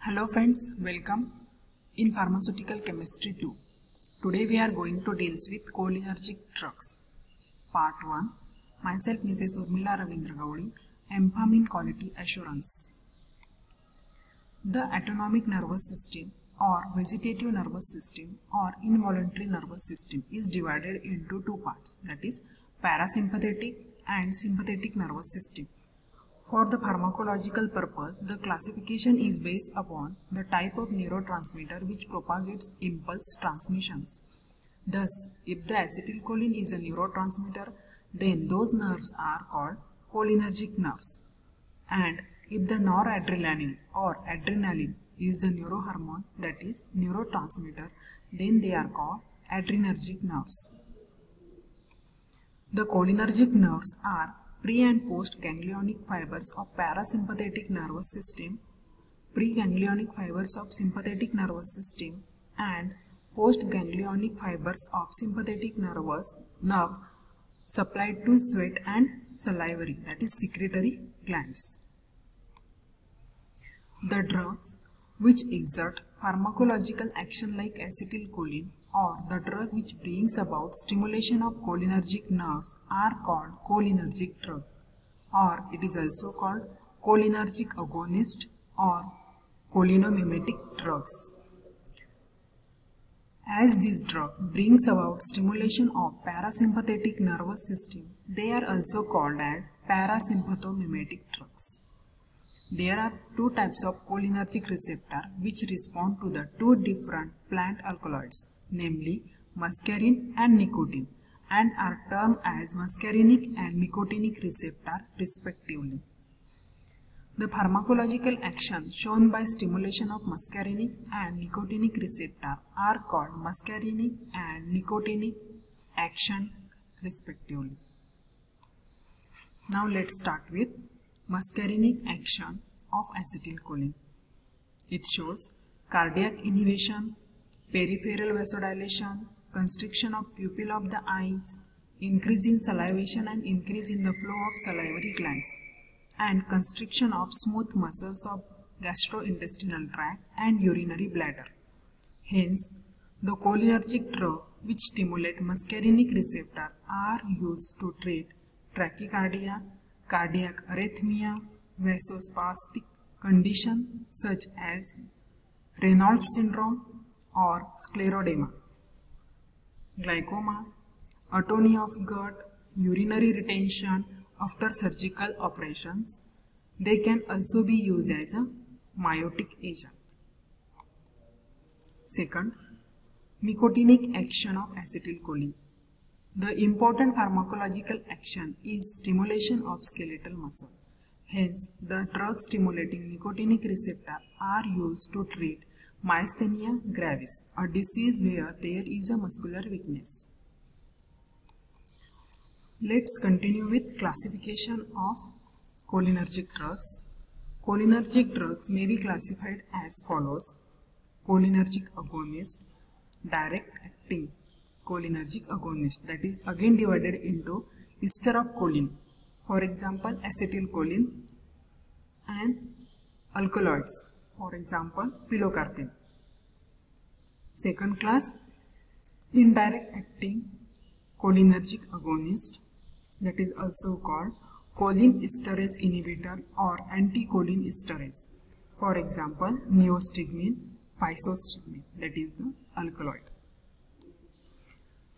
Hello friends, welcome in Pharmaceutical Chemistry 2. Today we are going to deal with cholinergic drugs. Part 1. Myself Mrs. Urmila Ravindra Gaudi, Amphetamine Quality Assurance. The autonomic nervous system or vegetative nervous system or involuntary nervous system is divided into two parts, that is parasympathetic and sympathetic nervous system. For the pharmacological purpose, the classification is based upon the type of neurotransmitter which propagates impulse transmissions. Thus, if the acetylcholine is a neurotransmitter, then those nerves are called cholinergic nerves. And if the noradrenaline or adrenaline is the neurohormone, that is neurotransmitter, then they are called adrenergic nerves. The cholinergic nerves are pre- and post-ganglionic fibers of parasympathetic nervous system, pre-ganglionic fibers of sympathetic nervous system, and post-ganglionic fibers of sympathetic nerve supplied to sweat and salivary, that is secretory glands. The drugs which exert pharmacological action like acetylcholine or the drug which brings about stimulation of cholinergic nerves are called cholinergic drugs, or it is also called cholinergic agonist or cholinomimetic drugs. As this drug brings about stimulation of parasympathetic nervous system, they are also called as parasympathomimetic drugs. There are two types of cholinergic receptor which respond to the two different plant alkaloids, namely muscarine and nicotine, and are termed as muscarinic and nicotinic receptor respectively. The pharmacological action shown by stimulation of muscarinic and nicotinic receptor are called muscarinic and nicotinic action respectively. Now let's start with muscarinic action of acetylcholine. It shows cardiac inhibition, peripheral vasodilation, constriction of pupil of the eyes, increase in salivation and increase in the flow of salivary glands, and constriction of smooth muscles of gastrointestinal tract and urinary bladder. Hence, the cholinergic drug which stimulate muscarinic receptor are used to treat tachycardia, cardiac arrhythmia, vasospastic condition such as Raynaud's syndrome or scleroderma, glaucoma, atony of gut, urinary retention after surgical operations. They can also be used as a miotic agent. Second, nicotinic action of acetylcholine. The important pharmacological action is stimulation of skeletal muscle. Hence, the drug stimulating nicotinic receptor are used to treat myasthenia gravis, a disease where there is a muscular weakness. Let's continue with classification of cholinergic drugs. Cholinergic drugs may be classified as follows: cholinergic agonist, direct acting cholinergic agonist, that is again divided into ester of choline, for example acetylcholine, and alkaloids, for example pilocarpine. Second class, indirect acting cholinergic agonist, that is also called choline esterase inhibitor or anti-choline esterase, for example neostigmine, physostigmine, that is the alkaloid.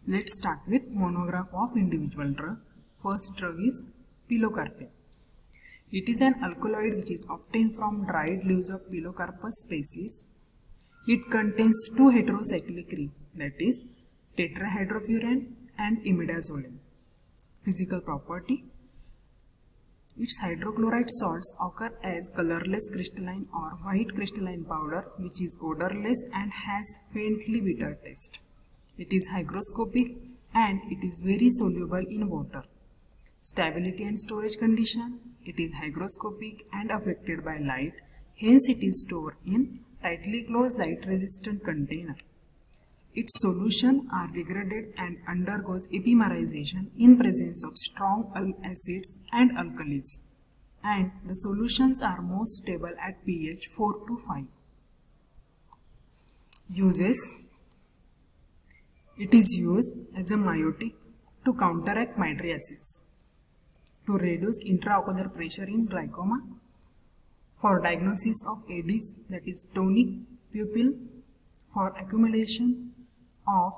Let's start with monograph of individual drug. First drug is pilocarpine. It is an alkaloid which is obtained from dried leaves of Pilocarpus species. It contains two heterocyclic rings, that is tetrahydrofuran and imidazoline. Physical property: its hydrochloride salts occur as colorless crystalline or white crystalline powder which is odorless and has faintly bitter taste. It is hygroscopic and it is very soluble in water. Stability and storage condition: it is hygroscopic and affected by light, hence it is stored in tightly closed light resistant container. Its solutions are degraded and undergoes epimerization in presence of strong acids and alkalis, and the solutions are most stable at pH 4 to 5. Uses: it is used as a miotic to counteract mydriasis, to reduce intraocular pressure in glaucoma, for diagnosis of ADs, that is tonic pupil, for accumulation of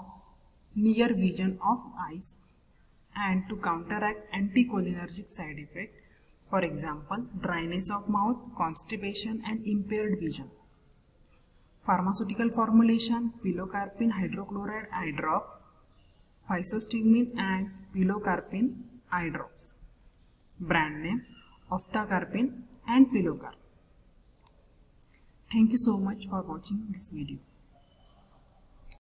near vision of eyes, and to counteract anticholinergic side effect, for example dryness of mouth, constipation and impaired vision. Pharmaceutical formulation: pilocarpine hydrochloride eye drop, physostigmine and pilocarpine eye drops. Brand name: Ophthalcarpine and Pilocarp. Thank you so much for watching this video.